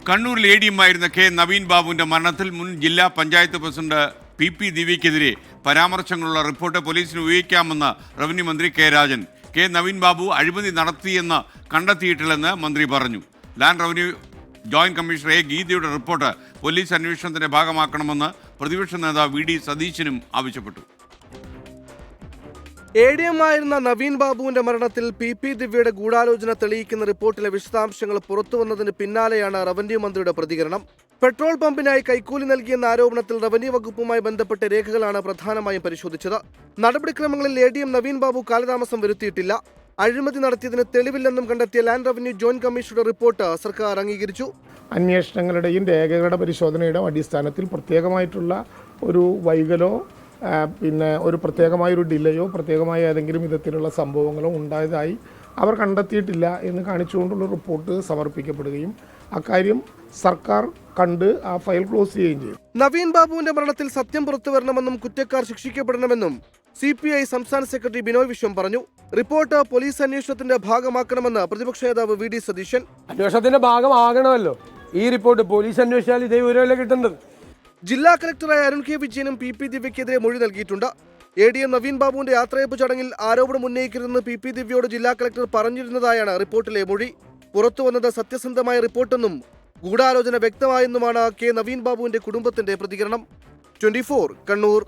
കണ്ണൂരിൽ ADM ആയിരുന്ന K Naveen ബാബുവിന്റെ മരണത്തിൽ മുൻ ജില്ലാ പഞ്ചായത്ത് പ്രസിഡന്റ് PP ദിവ്യക്കെതിരെ പരാമർശങ്ങളുള്ള റിപ്പോർട്ട് പോലീസിന് ഉപയോഗിക്കാമെന്ന് റവന്യൂ മന്ത്രി കെ രാജൻ. കെ നവീൻ ബാബു അഴിമതി നടത്തിയെന്ന് കണ്ടെത്തിയിട്ടില്ലെന്ന് മന്ത്രി പറഞ്ഞു. Land revenue joint commissioner A ഗീതയുടെ റിപ്പോർട്ട് പോലീസ് അന്വേഷണത്തിന്റെ ഭാഗമാക്കണമെന്ന് പ്രതിപക്ഷ നേതാവ് VD സതീശനും ആവശ്യപ്പെട്ടു. ADM ആയിരുന്ന നവീൻ ബാബുവിന്റെ മരണത്തിൽ PP ദിവ്യയുടെ ഗൂഢാലോചന തെളിയിക്കുന്ന റിപ്പോർട്ടിലെ വിശദാംശങ്ങൾ പുറത്തുവന്നതിന് പിന്നാലെയാണ് റവന്യൂ മന്ത്രിയുടെ പ്രതികരണം. പെട്രോൾ പമ്പിനായി കൈക്കൂലി നൽകിയെന്ന ആരോപണത്തിൽ റവന്യൂ വകുപ്പുമായി ബന്ധപ്പെട്ട രേഖകളാണ് പ്രധാനമായും പരിശോധിച്ചത്. നടപടിക്രമങ്ങളിൽ ADM നവീൻ ബാബു കാലതാമസം വരുത്തിയിട്ടില്ല. അഴിമതി നടത്തിയതിന് തെളിവില്ലെന്നും കണ്ടെത്തിയ ലാൻഡ് റവന്യൂ ജോയിന്റ് കമ്മീഷണറുടെ റിപ്പോർട്ട് സർക്കാർ അംഗീകരിച്ചു. അന്വേഷണങ്ങളുടെയും രേഖകളുടെ പരിശോധനയുടെയും അടിസ്ഥാനത്തിൽ പ്രത്യേകമായിട്ടുള്ള ഒരു വൈകലോ പിന്നെ ഒരു പ്രത്യേകമായൊരു ഡിലേയോ പ്രത്യേകമായ ഏതെങ്കിലും വിധത്തിലുള്ള സംഭവങ്ങളോ ഉണ്ടായതായി അവർ കണ്ടെത്തിയിട്ടില്ല എന്ന് കാണിച്ചുകൊണ്ടുള്ള റിപ്പോർട്ട് സമർപ്പിക്കപ്പെടുകയും അക്കാര്യം സർക്കാർ കണ്ട് ആ ഫയൽ ക്ലോസ് ചെയ്യുകയും ചെയ്തു. നവീൻ ബാബുവിന്റെ മരണത്തിൽ സത്യം പുറത്തുവരണമെന്നും കുറ്റക്കാർ ശിക്ഷിക്കപ്പെടണമെന്നും CPI സംസ്ഥാന സെക്രട്ടറി ബിനോയ് വിശ്വം പറഞ്ഞു. റിപ്പോർട്ട് പോലീസ് അന്വേഷണത്തിന്റെ ഭാഗമാക്കണമെന്ന് പ്രതിപക്ഷ നേതാവ് VD സതീശൻ. അന്വേഷണത്തിന്റെ ഭാഗമാകണമല്ലോ. ഈ റിപ്പോർട്ട് പോലീസ് അന്വേഷിച്ചാൽ ഇതേ വിവരമല്ലേ കിട്ടേണ്ടത്. ജില്ലാ കളക്ടറായ അരുൺ K വിജയനും PP ദിവ്യക്കെതിരെ മൊഴി നൽകിയിട്ടുണ്ട്. ADM നവീൻ ബാബുവിന്റെ യാത്രയപ്പ് ചടങ്ങിൽ ആരോപണം ഉന്നയിക്കരുതെന്ന് PP ദിവ്യയോട് ജില്ലാ കളക്ടർ പറഞ്ഞിരുന്നതായാണ് റിപ്പോർട്ടിലെ മൊഴി. പുറത്തുവന്നത് സത്യസന്ധമായ റിപ്പോർട്ടെന്നും ഗൂഢാലോചന വ്യക്തമായെന്നുമാണ് കെ നവീൻ ബാബുവിന്റെ കുടുംബത്തിന്റെ പ്രതികരണം. 24 കണ്ണൂർ.